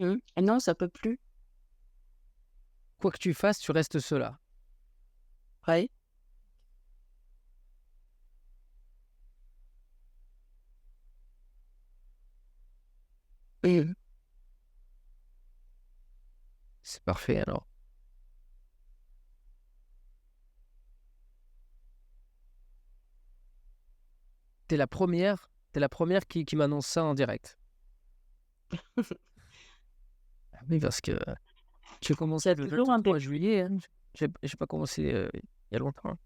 Ah non, ça peut plus. Quoi que tu fasses, tu restes cela. Ouais. Mmh. C'est parfait alors. T'es la première qui m'annonce ça en direct. Ah oui, parce que j'ai commencé C'est le toujours un bé 3 juillet, hein. J'ai pas commencé, il y a longtemps, hein.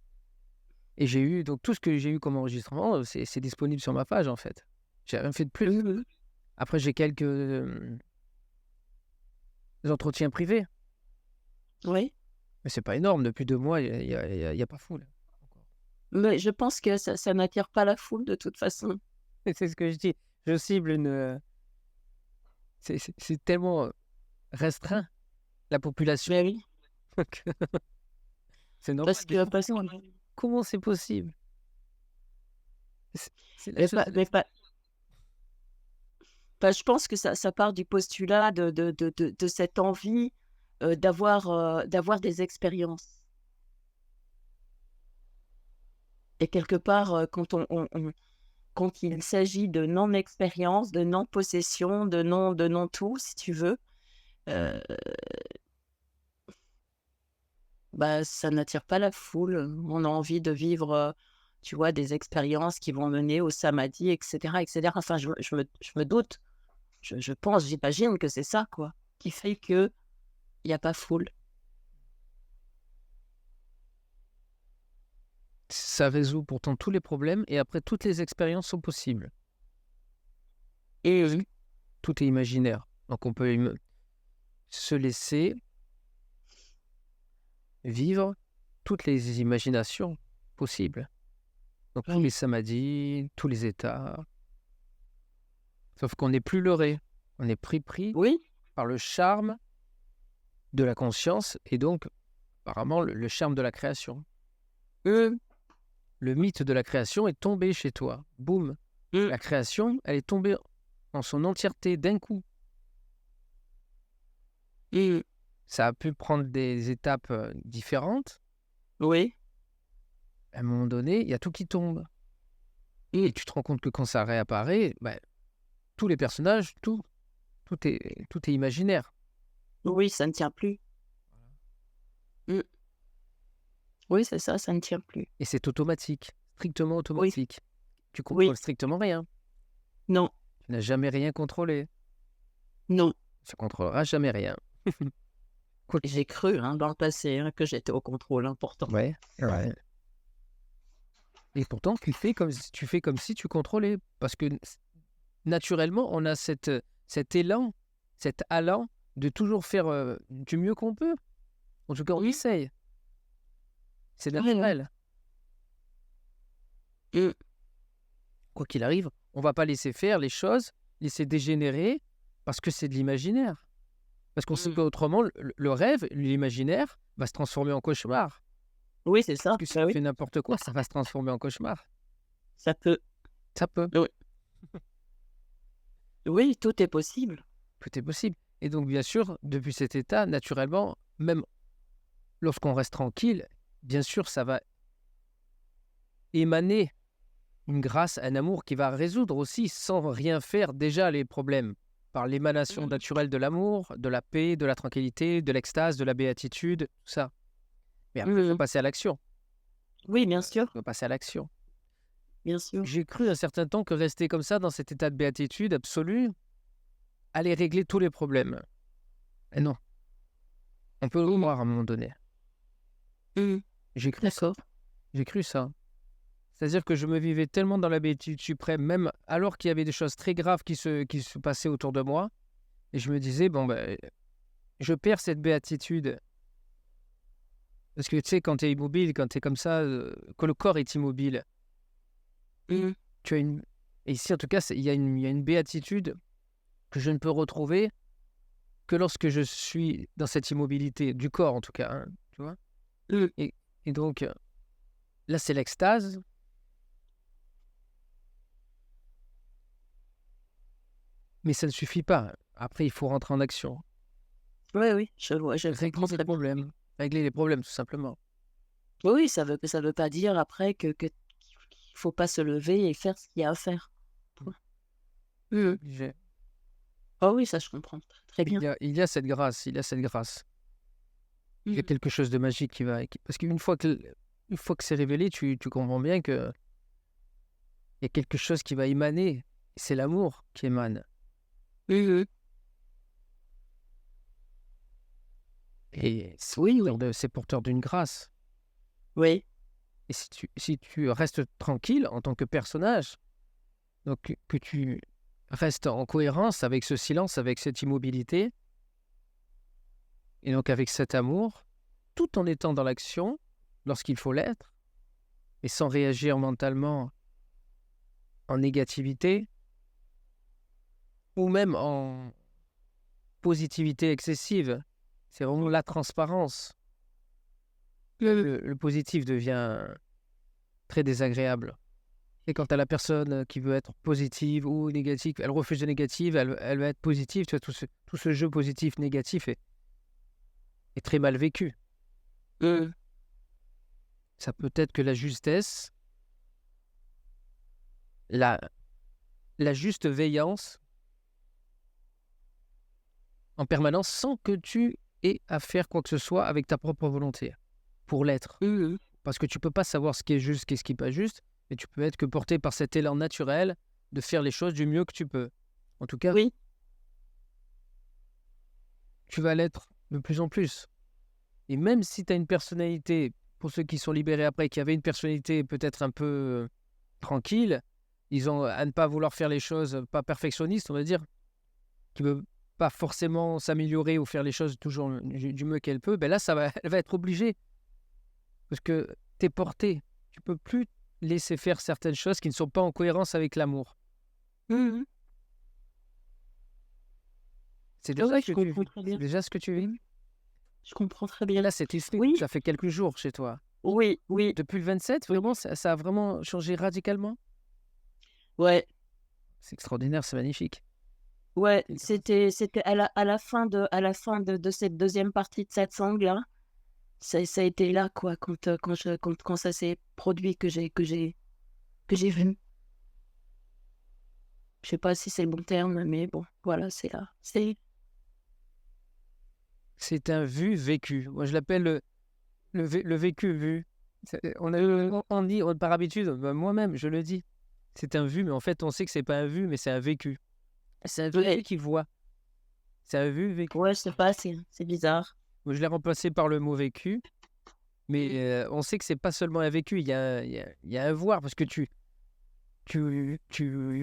Et j'ai eu donc tout ce que j'ai eu comme enregistrement, c'est disponible sur ma page, en fait. J'ai rien fait de plus. mmh Après j'ai quelques, entretiens privés, Oui, mais c'est pas énorme. Depuis 2 mois, il y a pas foule encore. mais je pense que ça n'attire pas la foule de toute façon. Et c'est ce que je dis. Je cible c'est tellement, restreint la population Mais oui, que c'est normal. parce Mais que parce qu'on comment c'est possible? C'est la mais chose pas la mais pas bah, je pense que ça part du postulat de cette envie, d'avoir des expériences et quelque part, quand il s'agit de non-expérience, de non-possession, de non tout si tu veux, heu, bah, ça n'attire pas la foule. On a envie de vivre, tu vois, des expériences qui vont mener au samadhi et cetera et cetera. Enfin, je me doute, je pense, j'imagine que c'est ça, quoi, qui fait qu'il y a pas foule. Ça résout pourtant tous les problèmes et après toutes les expériences sont possibles. Parce Mmh que tout est imaginaire. Donc on peut se laisser vivre toutes les imaginations possibles. Donc tous les Oui. samadhis, tous les états. Sauf qu'on n'est plus leurré. On est pris Oui, par le charme de la conscience et donc apparemment le charme de la création. mmh, Le mythe de la création est tombé chez toi. Boum. mmh, La création, elle est tombée en son entièreté d'un coup. mmh, Ça a pu prendre des étapes différentes. oui, À un moment donné, il y a tout qui tombe. mmh, Et tu te rends compte que quand ça réapparaît, bah, tous les personnages, tout est imaginaire. oui, ça ne tient plus. Mmh, oui, c'est ça, ça ne tient plus. Et c'est automatique, strictement Oui, automatique. Tu oui, contrôles strictement rien. non, Tu n'as jamais rien contrôlé. non. Tu contrôleras jamais rien. Quoi J'ai cru, hein, dans le passé, hein, que j'étais au contrôle, hein, pourtant. Ouais, ouais. Et pourtant, tu fais comme si tu contrôlais. Parce que naturellement, on a cet élan, cet allant de toujours faire du mieux qu'on peut. En tout cas, on Mmh, essaye. C'est ouais, ouais. naturel. Mmh, Quoi qu'il arrive, on va pas laisser faire les choses, laisser dégénérer, parce que c'est de l'imaginaire. Parce qu'on sait mmh. qu'autrement, le rêve, l'imaginaire, va se transformer en cauchemar. Oui, c'est Parce ça, que si bah, tu oui, fais n'importe quoi, ça va se transformer en cauchemar. ça peut. Ça peut, Oui, oui, tout est possible. tout est possible. Et donc, bien sûr, depuis cet état, naturellement, même lorsqu'on reste tranquille, bien sûr, ça va émaner une grâce, un amour qui va résoudre aussi, sans rien faire, déjà les problèmes. Par l'émanation Mmh, naturelle de l'amour, de la paix, de la tranquillité, de l'extase, de la béatitude, tout ça. Mais après, il faut mmh. passer à l'action. Oui, bien sûr, Il faut passer à l'action. bien sûr. J'ai cru un certain temps que rester comme ça, dans cet état de béatitude absolue, allait régler tous les problèmes. Et non, on peut le Mmh, croire à un moment donné. mmh. J'ai cru ça. D'accord. J'ai cru ça. C'est-à-dire que je me vivais tellement dans la béatitude suprême, même alors qu'il y avait des choses très graves qui se passaient autour de moi. Et je me disais, bon, ben, je perds cette béatitude. Parce que tu sais, quand tu es immobile, quand tu es comme ça, que le corps est immobile, Mmh, tu as une. Et ici, en tout cas, il y a une béatitude que je ne peux retrouver que lorsque je suis dans cette immobilité, du corps en tout cas, hein, tu vois. mmh. Et donc, là, c'est l'extase, mais ça ne suffit pas. Après, il faut rentrer en action. Oui, oui, je vois, je Régler comprends les très bien. problèmes. Régler les problèmes, tout simplement. Oui, oui, ça veut pas dire après qu'il faut pas se lever et faire ce qu'il y a à faire. Mmh. Point. Mmh. Obligé. Oh oui, ça je comprends très bien. Il y a cette grâce, il y a cette grâce. Il y a Mmh. quelque chose de magique parce qu'une fois que c'est révélé, tu comprends bien qu'il y a quelque chose qui va émaner. C'est l'amour qui émane. Mmh mh. Et Oui, oui. c'est porteur d'une grâce. Oui. Et si tu restes tranquille en tant que personnage, donc que tu restes en cohérence avec ce silence, avec cette immobilité, et donc avec cet amour, tout en étant dans l'action, lorsqu'il faut l'être, et sans réagir mentalement en négativité, ou même en positivité excessive. C'est vraiment la transparence. Mmh. Le positif devient très désagréable. Et quand tu as la personne qui veut être positive ou négative, elle refuse le négatif, elle va être positive. Tu vois, tout ce jeu positif-négatif est très mal vécu. Mmh. Ça peut être que la justesse, la, la juste veillance en permanence sans que tu aies à faire quoi que ce soit avec ta propre volonté pour l'être. Mmh mh. Parce que tu peux pas savoir ce qui est juste, qu'est-ce qui n'est pas juste, mais tu peux être que porté par cet élan naturel de faire les choses du mieux que tu peux. En tout cas, Oui. tu vas l'être de plus en plus. Et même si tu as une personnalité, pour ceux qui sont libérés après, qui avaient une personnalité peut-être un peu tranquille, ils ont à ne pas vouloir faire les choses pas perfectionnistes, on va dire, qui ne veut pas forcément s'améliorer ou faire les choses toujours du mieux qu'elle peut, ben là, elle va être obligée. Parce que tu es porté. Tu peux plus laisser faire certaines choses qui ne sont pas en cohérence avec l'amour. Mmh mh. C'est Ah déjà oui, ce je que tu comprends vis. très C'est bien. déjà ce que tu vis. Mmh. Je comprends très Et bien. là, cet effet, Oui, ça fait quelques jours chez toi. oui, oui, Depuis le 27, oui. vraiment, ça a vraiment changé radicalement. Ouais, C'est extraordinaire, c'est magnifique. ouais, C'est grâce. c'était à la fin de cette deuxième partie de satsang-là, ça a été là quoi, quand ça s'est produit que j'ai vu. Je sais pas si c'est le bon terme, mais bon, voilà, c'est là. C'est un vu vécu. Moi, je l'appelle le vécu vu. On dit par habitude, bah, moi-même, je le dis. C'est un vu, mais en fait, on sait que c'est pas un vu, mais c'est un vécu. C'est un vécu Ouais, qui voit. C'est un vu vécu. ouais, je sais pas, c'est bizarre. Moi, je l'ai remplacé par le mot vécu, mais on sait que c'est pas seulement un vécu, il y a un voir, parce que tu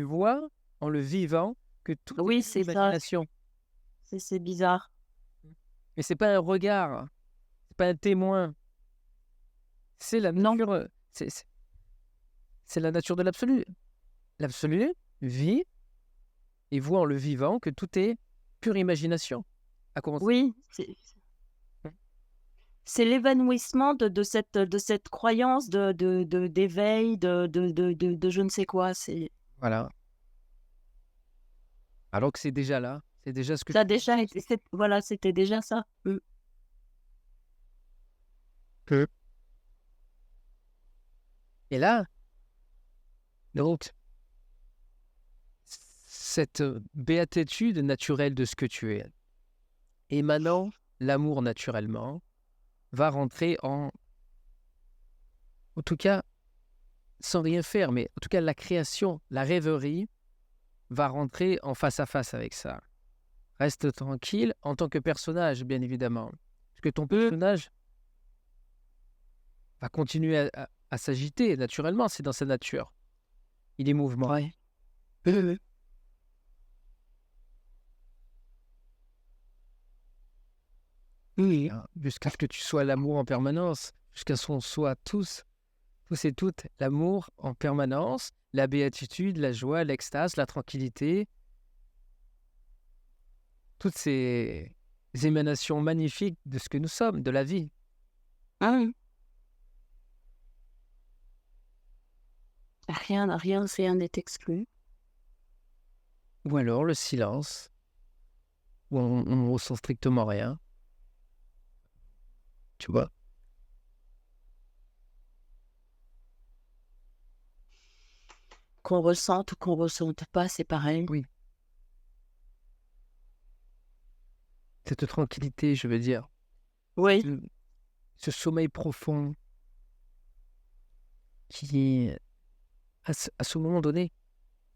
vois en le vivant que tout est Oui, une c'est ça, imagination. c'est bizarre. Mais c'est pas un regard, c'est pas un témoin. C'est la Non, nature, c'est la nature de l'absolu. L'absolu vit et voit en le vivant que tout est pure imagination. À commencer. oui, c'est l'évanouissement de cette croyance d'éveil, de je ne sais quoi, Voilà. Alors que c'est déjà là, c'est déjà ce que ça a tu déjà été voilà, c'était déjà ça. Mmh. veux. Et là, donc, cette béatitude naturelle de ce que tu es, émanant l'amour naturellement, va rentrer en tout cas, sans rien faire, mais en tout cas, la création, la rêverie va rentrer en face à face avec ça. Reste tranquille en tant que personnage, bien évidemment. Parce que ton Mmh. personnage va continuer à s'agiter naturellement, c'est dans sa nature. Il est mouvement. Ouais. Mmh. Mmh. Hein, jusqu'à ce que tu sois l'amour en permanence, jusqu'à ce qu'on soit tous et toutes, l'amour en permanence, la béatitude, la joie, l'extase, la tranquillité, toutes ces émanations magnifiques de ce que nous sommes, de la vie. Mmh. Rien n'est exclu. Ou alors le silence, où on ressent strictement rien, tu vois? Qu'on ressente ou qu'on ressente pas, c'est pareil. Oui, cette tranquillité, je veux dire, Oui, ce ce sommeil profond qui est à ce moment donné,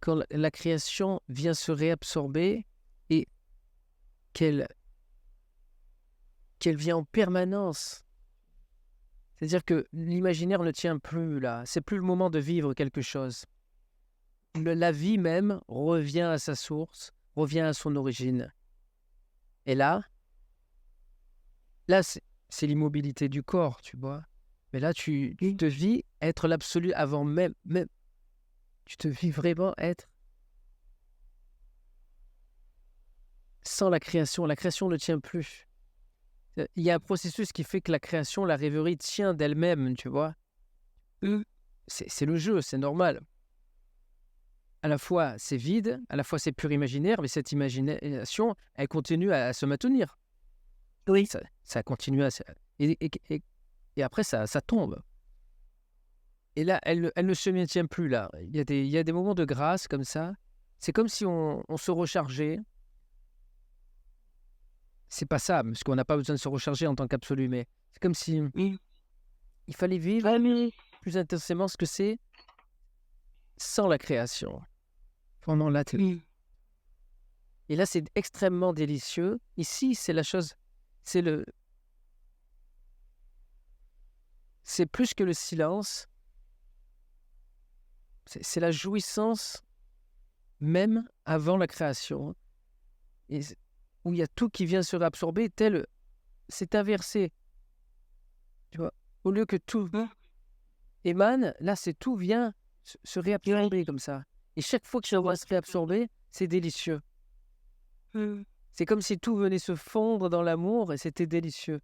quand la création vient se réabsorber et qu'elle qu'elle vient en permanence. C'est-à-dire que l'imaginaire ne tient plus là, c'est plus le moment de vivre quelque chose. La vie même revient à sa source, revient à son origine. Et là, c'est l'immobilité du corps, tu vois. Mais là, tu oui, te vis être l'absolu avant même, tu te vis vraiment être sans la création ne tient plus. Il y a un processus qui fait que la création, la rêverie tient d'elle-même, tu vois. mmh, C'est le jeu, c'est normal. À la fois, c'est vide, à la fois, c'est pur imaginaire, mais cette imagination, elle continue à se maintenir. oui, Ça continue à se et après ça tombe. Et là, elle ne se maintient plus là. Il y a des moments de grâce comme ça. C'est comme si on se rechargeait. C'est pas ça, parce qu'on n'a pas besoin de se recharger en tant qu'absolu, mais c'est comme si mmh. il fallait vivre Ouais, mais plus intensément ce que c'est sans la création, pendant l'atelier. mmh, Et là, c'est extrêmement délicieux. Ici, c'est la chose, c'est le c'est plus que le silence, c'est la jouissance même avant la création et où il y a tout qui vient se réabsorber tel c'est inversé, tu vois? Au lieu que tout mmh, émane, là, c'est tout vient se ouais, réabsorber comme ça et chaque fois que je ça vois vient ce se que tu veux dire. réabsorber, c'est délicieux. Mmh. C'est comme si tout venait se fondre dans l'amour et c'était délicieux.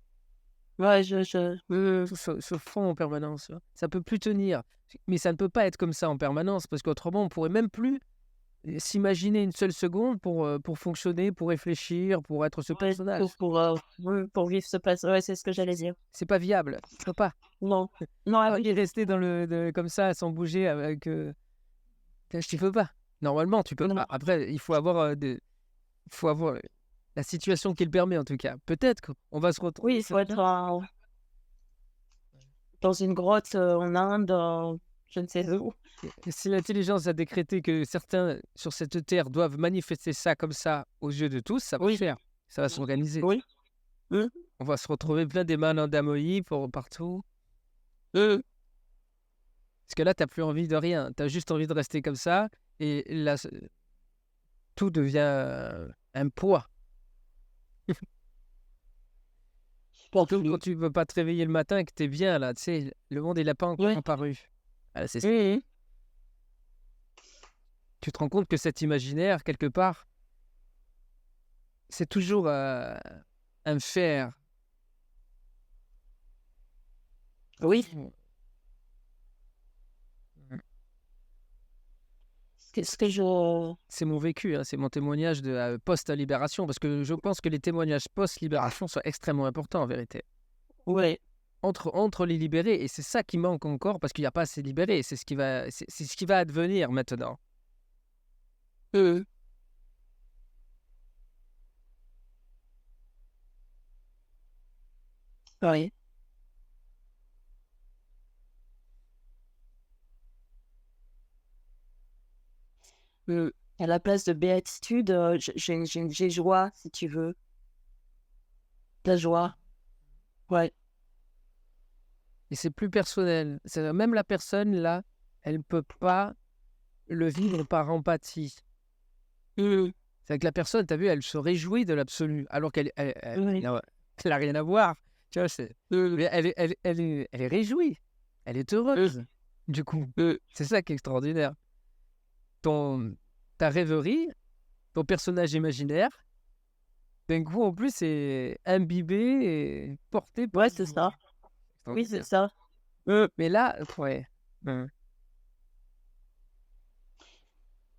Ouais, Tout se fond en permanence, tu vois? Ça peut plus tenir, mais ça ne peut pas être comme ça en permanence parce qu'autrement on pourrait même plus s'imaginer une seule seconde pour fonctionner, pour réfléchir, pour être ce ouais, personnage. oui, pour vivre ce passe ouais, c'est ce que j'allais dire. C'est pas viable, tu peux pas. Non, non, ah oui, Et rester dans comme ça sans bouger avec, tu peux pas. Normalement, tu peux non, pas. Après, il faut avoir la situation qui le permet en tout cas. Peut-être qu'on va se oui, retrouver il faut être certains dans une grotte, en Inde, je ne sais où. et si l'intelligence a décrété que certains sur cette terre doivent manifester ça comme ça aux yeux de tous, ça va se Oui, faire. Ça va s'organiser. oui, mmh, On va se retrouver plein des Mananda pour partout. mmh, Parce que là, tu as plus envie de rien. Tu as juste envie de rester comme ça et là, tout devient, un poids. je Comme quand plus. tu veux pas te réveiller le matin et que tu es bien là, tu sais, le monde il a pas encore Oui, apparu. Ah, c'est ça. mmh mh. Tu te rends compte que cet imaginaire, quelque part, c'est toujours, un faire. Oui, Mmh. ce que je C'est mon vécu, hein, c'est mon témoignage de, post-libération, parce que je pense que les témoignages post-libération sont extrêmement importants en vérité. ouais, Entre les libérés et c'est ça qui manque encore parce qu'il y a pas assez de libérés, c'est ce qui va advenir maintenant. mmh, oui, mmh. À la place de béatitude, j'ai joie, si tu veux. La joie, ouais. Et c'est plus personnel. C'est même la personne là, elle ne peut pas le vivre par empathie. Mmh, C'est que la personne, tu as vu, elle se réjouit de l'absolu alors oui, elle a rien à voir. Tu vois? mmh, Mais elle est réjouie, elle est mmh, heureuse, du coup. mmh. C'est ça qui est extraordinaire. Ton ta rêverie, ton personnage imaginaire, d'un coup, en plus, est imbibé et porté par Ouais, c'est ça. Oui, c'est extraordinaire. ça. Mmh. Mais là, ouais. Mmh.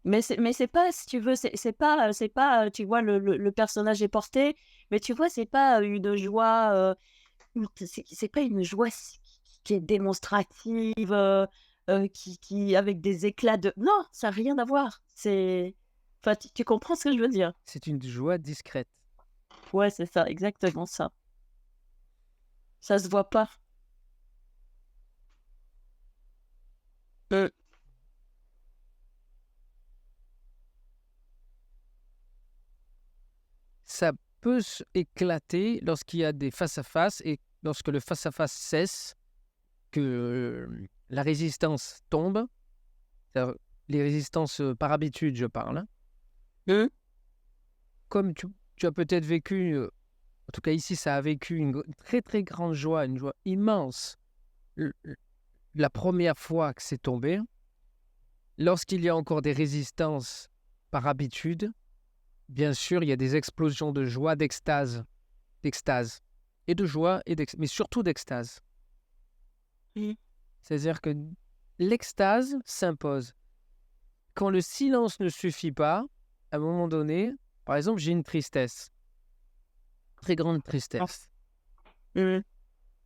Mais c'est pas, si tu veux, c'est pas, tu vois, le personnage est porté, mais tu vois, c'est pas une joie, c'est pas une joie qui est démonstrative, qui avec des éclats de non, ça a rien à voir. C'est enfin, tu comprends ce que je veux dire? C'est une joie discrète. Ouais, c'est ça, exactement ça. Ça se voit pas. Mmh. Ça peut éclater lorsqu'il y a des face-à-face et lorsque le face-à-face cesse, que la résistance tombe, c'est-à-dire les résistances par habitude, je parle, hein. Mmh. Comme tu as peut-être vécu, en tout cas ici, ça a vécu une très très grande joie, une joie immense, la première fois que c'est tombé. Lorsqu'il y a encore des résistances par habitude, bien sûr, il y a des explosions de joie, d'extase, et de joie, mais surtout d'extase. Mmh. C'est-à-dire que l'extase s'impose. Quand le silence ne suffit pas, à un moment donné, par exemple, j'ai une tristesse, très grande tristesse. Mmh.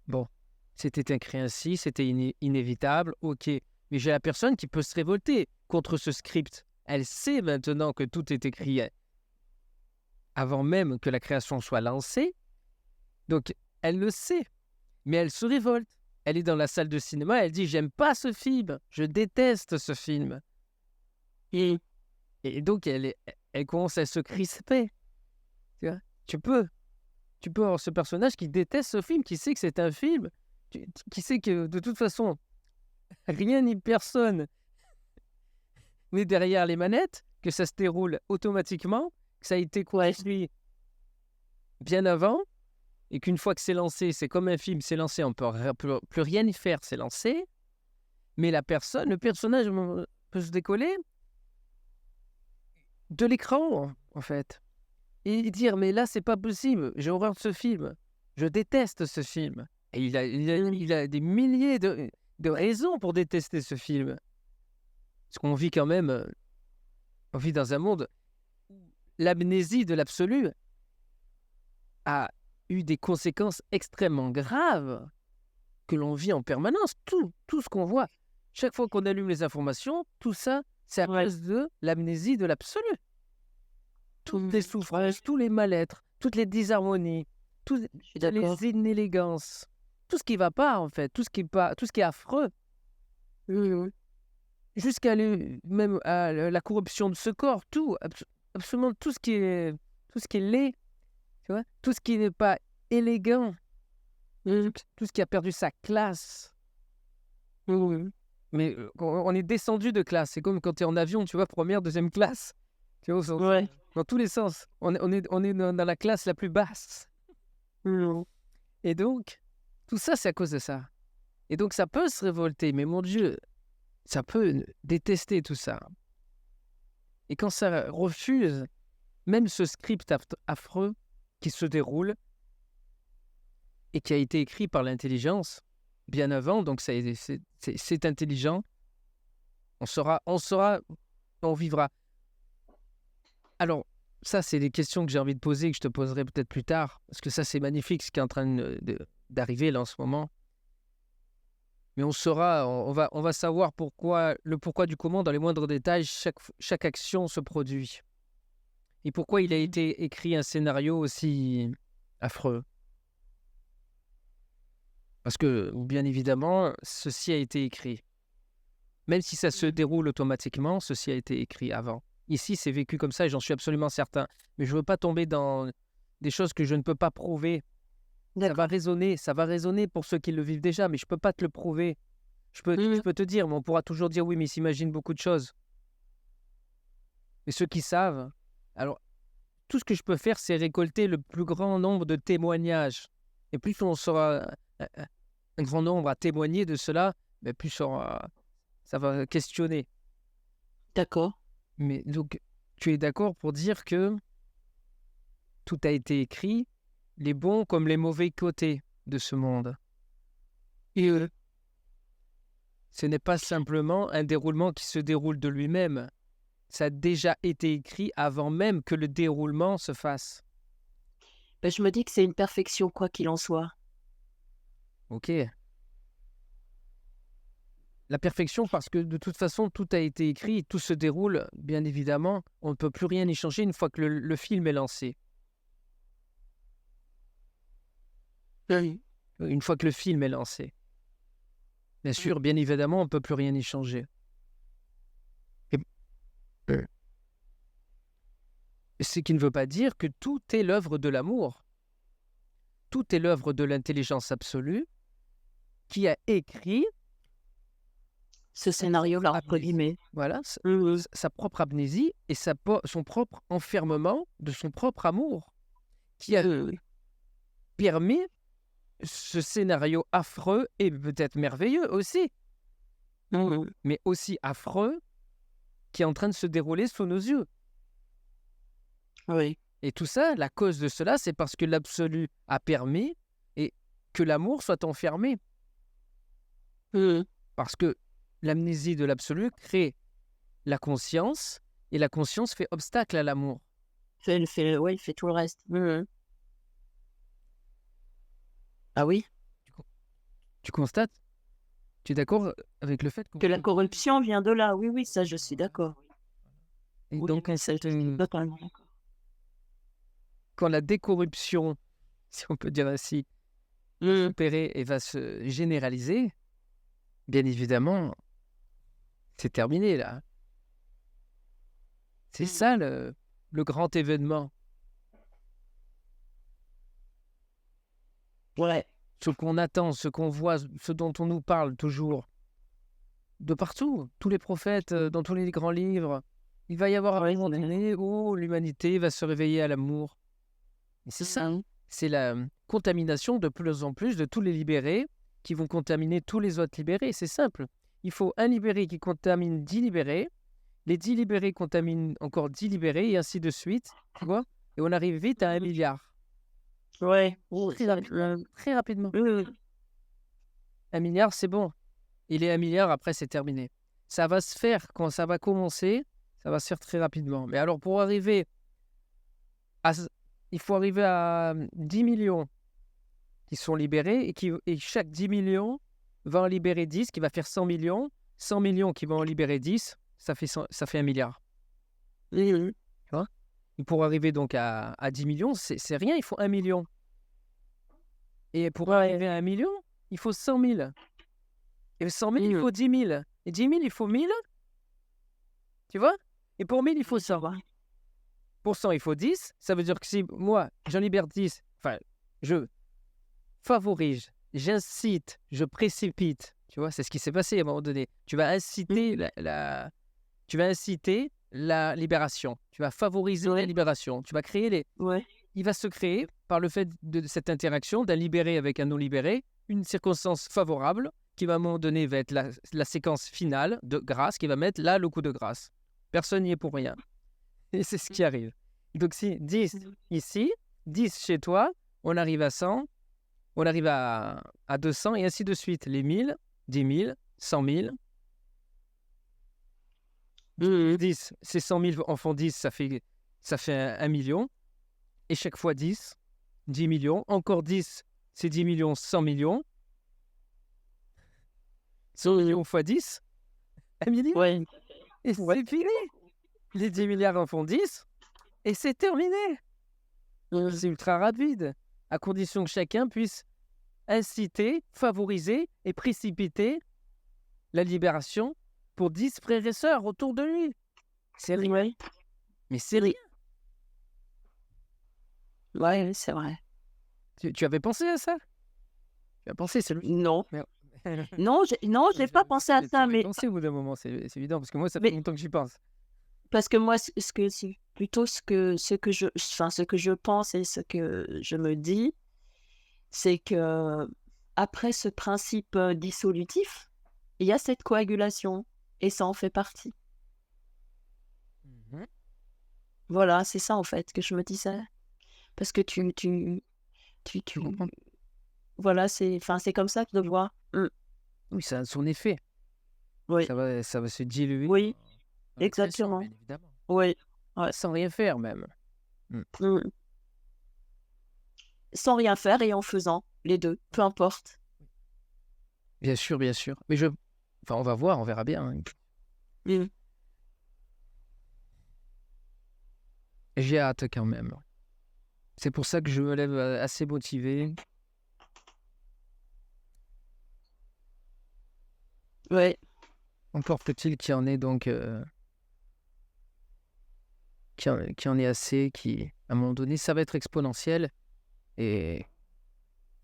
Bon, c'était écrit ainsi, c'était inévitable, ok. Mais j'ai la personne qui peut se révolter contre ce script. Elle sait maintenant que tout est écrit avant même que la création soit lancée. Donc, elle le sait, mais elle se révolte. Elle est dans la salle de cinéma, elle dit « J'aime pas ce film, je déteste ce film. » Mmh. Et donc, elle commence à se crisper. Tu vois, tu peux avoir ce personnage qui déteste ce film, qui sait que c'est un film, qui sait que de toute façon, rien ni personne n'est derrière les manettes, que ça se déroule automatiquement, que ça a été Ouais. construit bien avant, et qu'une fois que c'est lancé, c'est comme un film, c'est lancé, on ne peut plus rien y faire, c'est lancé, mais le personnage peut se décoller de l'écran, en fait, et dire, mais là, c'est pas possible, j'ai horreur de ce film, je déteste ce film. Et il a des milliers de raisons pour détester ce film. Parce qu'on vit quand même, on vit dans un monde où l'amnésie de l'absolu a eu des conséquences extrêmement graves que l'on vit en permanence. Tout ce qu'on voit, chaque fois qu'on allume les informations, tout ça, c'est à Ouais. cause de l'amnésie de l'absolu. Toutes Mmh. les souffrances, tous les mal-être, toutes les disharmonies, toutes Je suis d'accord. les inélégances, tout ce qui va pas en fait, tout ce qui est affreux, Mmh. jusqu'à même à la corruption de ce corps, absolument tout ce qui est laid, tu vois, tout ce qui n'est pas élégant, Mmh. tout ce qui a perdu sa classe. Mmh. Mais on est descendu de classe. C'est comme quand tu es en avion, tu vois, première, deuxième classe. Tu vois, Ouais. dans tous les sens. On est dans la classe la plus basse. Mmh. Et donc, tout ça, c'est à cause de ça. Et donc, ça peut se révolter, mais mon Dieu, ça peut détester tout ça. Et quand ça refuse, même ce script affreux qui se déroule et qui a été écrit par l'intelligence bien avant, donc c'est intelligent, on vivra. Alors, ça, c'est des questions que j'ai envie de poser, que je te poserai peut-être plus tard, parce que ça, c'est magnifique ce qui est en train d'arriver là en ce moment. Mais on va savoir le pourquoi du comment dans les moindres détails, chaque action se produit. Et pourquoi il a été écrit un scénario aussi affreux. Parce que, bien évidemment, ceci a été écrit. Même si ça se déroule automatiquement, ceci a été écrit avant. Ici, c'est vécu comme ça et j'en suis absolument certain. Mais je ne veux pas tomber dans des choses que je ne peux pas prouver. Ça va résonner pour ceux qui le vivent déjà, mais je ne peux pas te le prouver. Je peux te dire, mais on pourra toujours dire oui, mais ils s'imaginent beaucoup de choses. Mais ceux qui savent, alors, tout ce que je peux faire, c'est récolter le plus grand nombre de témoignages. Et plus on sera un grand nombre à témoigner de cela, mais plus ça va questionner. D'accord. Mais donc, tu es d'accord pour dire que tout a été écrit, les bons comme les mauvais côtés de ce monde. Et Ce n'est pas simplement un déroulement qui se déroule de lui-même. ça a déjà été écrit avant même que le déroulement se fasse. Bah, je me dis que c'est une perfection quoi qu'il en soit. OK. La perfection parce que de toute façon, tout a été écrit, tout se déroule, bien évidemment. On ne peut plus rien y changer une fois que le film est lancé. Mmh. Une fois que le film est lancé. Bien sûr, bien évidemment, on ne peut plus rien y changer. Et ce qui ne veut pas dire que tout est l'œuvre de l'amour. Tout est l'œuvre de l'intelligence absolue qui a écrit Ce scénario-là, entre amnésie. guillemets. Voilà, Mmh. sa propre amnésie et son propre enfermement de son propre amour qui a Mmh. permis ce scénario affreux et peut-être merveilleux aussi, Mmh. mais aussi affreux qui est en train de se dérouler sous nos yeux. Oui. Et tout ça, la cause de cela, c'est parce que l'absolu a permis et que l'amour soit enfermé. Mmh. Parce que l'amnésie de l'absolu crée la conscience et la conscience fait obstacle à l'amour. Il fait tout le reste. Mmh. Ah oui? Tu constates? Tu es d'accord avec le fait Que la corruption vient de là. Oui, oui, ça, je suis d'accord. et Oui, donc mais ça, je suis totalement d'accord. quand la décorruption, si on peut dire ainsi, Mmh. s'opérer et va se généraliser, bien évidemment, c'est terminé là. C'est ça le grand événement. Ouais. Ce qu'on attend, ce qu'on voit, ce dont on nous parle toujours, de partout, tous les prophètes, dans tous les grands livres. Il va y avoir un Ouais, moment donné où l'humanité va se réveiller à l'amour. Et c'est ça, Mmh. c'est la contamination de plus en plus de tous les libérés qui vont contaminer tous les autres libérés. C'est simple. Il faut un libéré qui contamine 10 libérés, les 10 libérés contaminent encore 10 libérés, et ainsi de suite, tu vois? Et on arrive vite à 1 milliard. Ouais. Très rapidement. Mmh. 1 milliard, c'est bon. Il est 1 milliard, après c'est terminé. Ça va se faire quand ça va commencer, ça va se faire très rapidement. Mais alors pour arriver à il faut arriver à 10 millions qui sont libérés et chaque 10 millions va en libérer 10, qui va faire 100 millions. 100 millions qui vont en libérer 10, ça fait 1 milliard. Mmh. Tu vois? Et pour arriver donc à 10 millions, c'est rien, il faut 1 million. Et pour arriver à 1 million, il faut 100 000. Et 100 000, il faut 10 000. Et 10 000, il faut 1000. Tu vois? Et pour 1000, il faut 100. Pour 100, il faut 10. Ça veut dire que si moi, j'en libère 10, enfin, je favorise, j'incite, je précipite. Tu vois, c'est ce qui s'est passé à un moment donné. Tu vas inciter tu vas inciter la libération. Tu vas favoriser la libération. Tu vas créer Ouais. il va se créer, par le fait de cette interaction d'un libéré avec un non-libéré, une circonstance favorable qui, va, à un moment donné, va être la séquence finale de grâce, qui va mettre là le coup de grâce. Personne n'y est pour rien. Et c'est ce qui arrive. Donc si 10 ici, 10 chez toi, on arrive à 100, on arrive à 200 et ainsi de suite. Les 1000, 10 000, 100 000. 10, ces 100 000 en font 10, ça fait 1 million. Et chaque fois 10, 10 millions. Encore 10, c'est 10 millions, 100 millions. 100 millions fois 10, 1 milliard. Ouais. Et c'est fini. Les 10 milliards en font 10 et c'est terminé. C'est ultra rapide, à condition que chacun puisse inciter, favoriser et précipiter la libération pour 10 frères et sœurs autour de lui. C'est rien. Ouais. Mais c'est rien. Ouais, c'est vrai. Tu avais pensé à ça? Tu as pensé, c'est logique. Non. Mais- Non, j'ai pas pensé à ça, mais pensé au bout d'un moment, c'est évident, parce que moi, ça fait mais longtemps que j'y pense. parce que moi, ce que c'est plutôt ce que je pense et ce que je me dis, c'est que après ce principe, dissolutif, il y a cette coagulation et ça en fait partie. Mhm. Voilà, c'est ça en fait que je me disais. Parce que tu comprends? voilà, c'est comme ça que je le vois. Oui, ça a son effet. Oui, Ça va se diluer oui, dans la création, exactement. bien évidemment. Oui, ouais. Sans rien faire même. Mm. Mmh. Sans rien faire et en faisant, les 2, peu importe. Bien sûr, bien sûr. Mais enfin, on va voir, on verra bien, hein. Mmh. J'ai hâte quand même. C'est pour ça que je me lève assez motivé. Ouais, Encore faut-il qu'il y en ait donc, qu'il y en ait assez, qui, à un moment donné, ça va être exponentiel. Et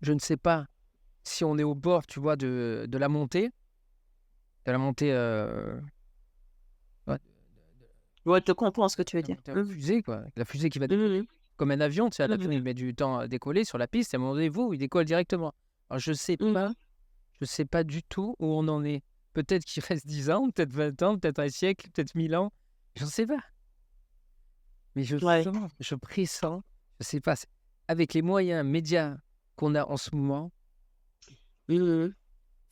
je ne sais pas si on est au bord, tu vois, de la montée, ouais, ouais, je comprends ce que tu veux la dire. montée en Mmh. fusée, quoi. La fusée qui va Mmh décoller. mh. Comme un avion, tu sais, Mmh l'avion, mh. il met du temps à décoller sur la piste, et à un moment donné, il décolle directement. Alors, Mmh. je sais pas du tout où on en est. Peut-être qu'il reste 10 ans, peut-être 20 ans, peut-être un siècle, peut-être 1000 ans. Je ne sais pas. Mais je Ouais. sens, je pressens, je sais pas, avec les moyens médias qu'on a en ce moment, Mmh.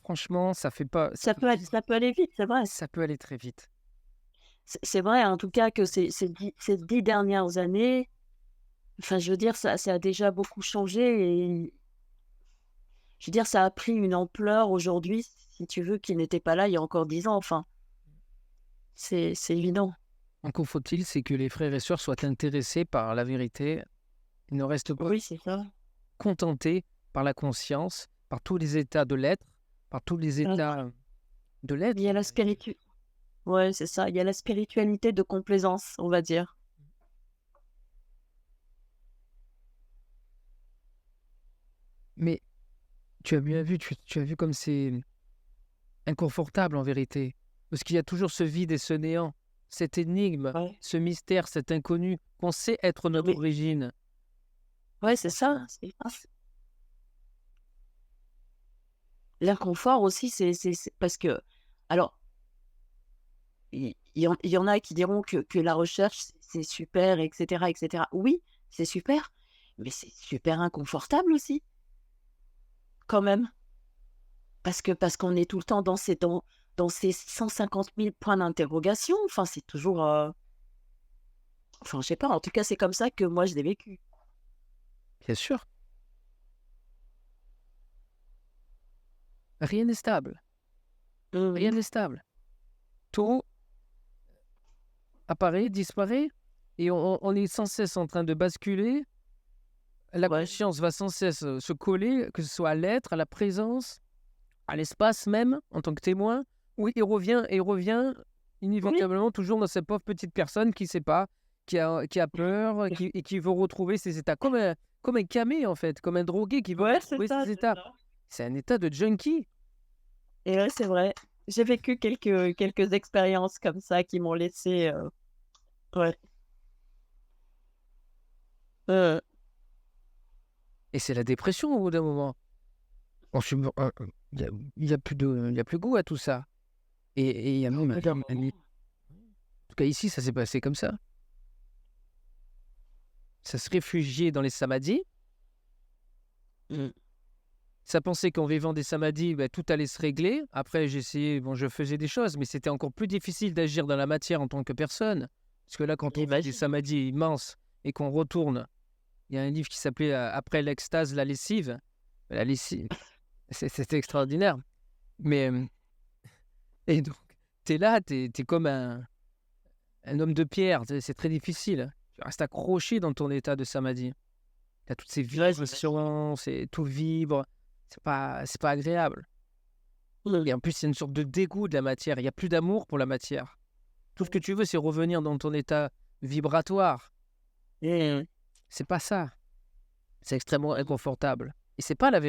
franchement, ça fait vivre, Ça peut aller vite, c'est vrai. ça peut aller très vite. C'est vrai en tout cas que ces 10 dernières années, enfin je veux dire ça a déjà beaucoup changé et je veux dire ça a pris une ampleur aujourd'hui, si tu veux, qui n'était pas là il y a encore 10 ans, enfin, c'est évident. Encore faut-il, c'est que les frères et sœurs soient intéressés par la vérité. Ils ne restent pas Oui, c'est ça. contentés par la conscience, par tous les états de l'être, par tous les Heu, états de il l'être y a en la vérité. spiritu ouais, c'est ça, il y a la spiritualité de complaisance, on va dire. Mais tu as bien vu, tu as vu comme c'est inconfortable en vérité. Parce qu'il y a toujours ce vide et ce néant, cette énigme, Ouais. ce mystère, cet inconnu qu'on sait être notre Oui, origine. Et ouais, c'est ça, franchement, c'est ça. L'inconfort aussi, c'est parce que alors, il y en a qui diront que la recherche, c'est super et cetera et cetera. Oui, c'est super, mais c'est super inconfortable aussi, quand même. Parce qu'on est tout le temps dans ces 150 000 points d'interrogation. Enfin, c'est toujours, enfin, je sais pas, en tout cas, c'est comme ça que moi je l'ai vécu. bien sûr, rien n'est stable. Rien Mmh. n'est stable. Tout apparaît, disparaît, et on est sans cesse en train de basculer. La Ouais, conscience va sans cesse se coller, que ce soit à l'être, à la présence, à l'espace même, en tant que témoin. Oui, il revient oui, inévitablement toujours dans cette pauvre petite personne qui ne sait pas, qui a peur, et qui veut retrouver ses états. Comme un camé, en fait, comme un drogué qui veut ouais, c'est retrouver ça, ses c'est états. ça. C'est un état de junkie. Et ouais, c'est vrai. J'ai vécu quelques expériences comme ça qui m'ont laissé, ouais, heu, Et c'est la dépression au bout d'un moment. On se il y a plus goût à tout ça. Et il y a même au bout d'un en moment. tout cas ici, ça s'est passé comme ça. Ça se réfugiait dans les samadhis. Mmh. Ça pensait qu'en vivant des samadhis, bah, tout allait se régler. Après, je faisais des choses, mais c'était encore plus difficile d'agir dans la matière en tant que personne. Parce que là, quand on fait des J'imagine. samadhis immenses et qu'on retourne, il y a un livre qui s'appelait Après l'extase, la lessive. La lessive, c'était extraordinaire. Mais, et donc, tu es là, tu es comme un homme de pierre, tu sais, c'est très difficile. Tu restes accroché dans ton état de samadhi. Tu as toutes ces Ouais, j'imagine. vibrations, tout vibre. C'est pas agréable. Mmh. Et en plus, il y a une sorte de dégoût de la matière. Il y a plus d'amour pour la matière. Tout ce que tu veux, c'est revenir dans ton état vibratoire. Mmh. C'est pas ça. C'est extrêmement inconfortable. Et c'est pas la vérité.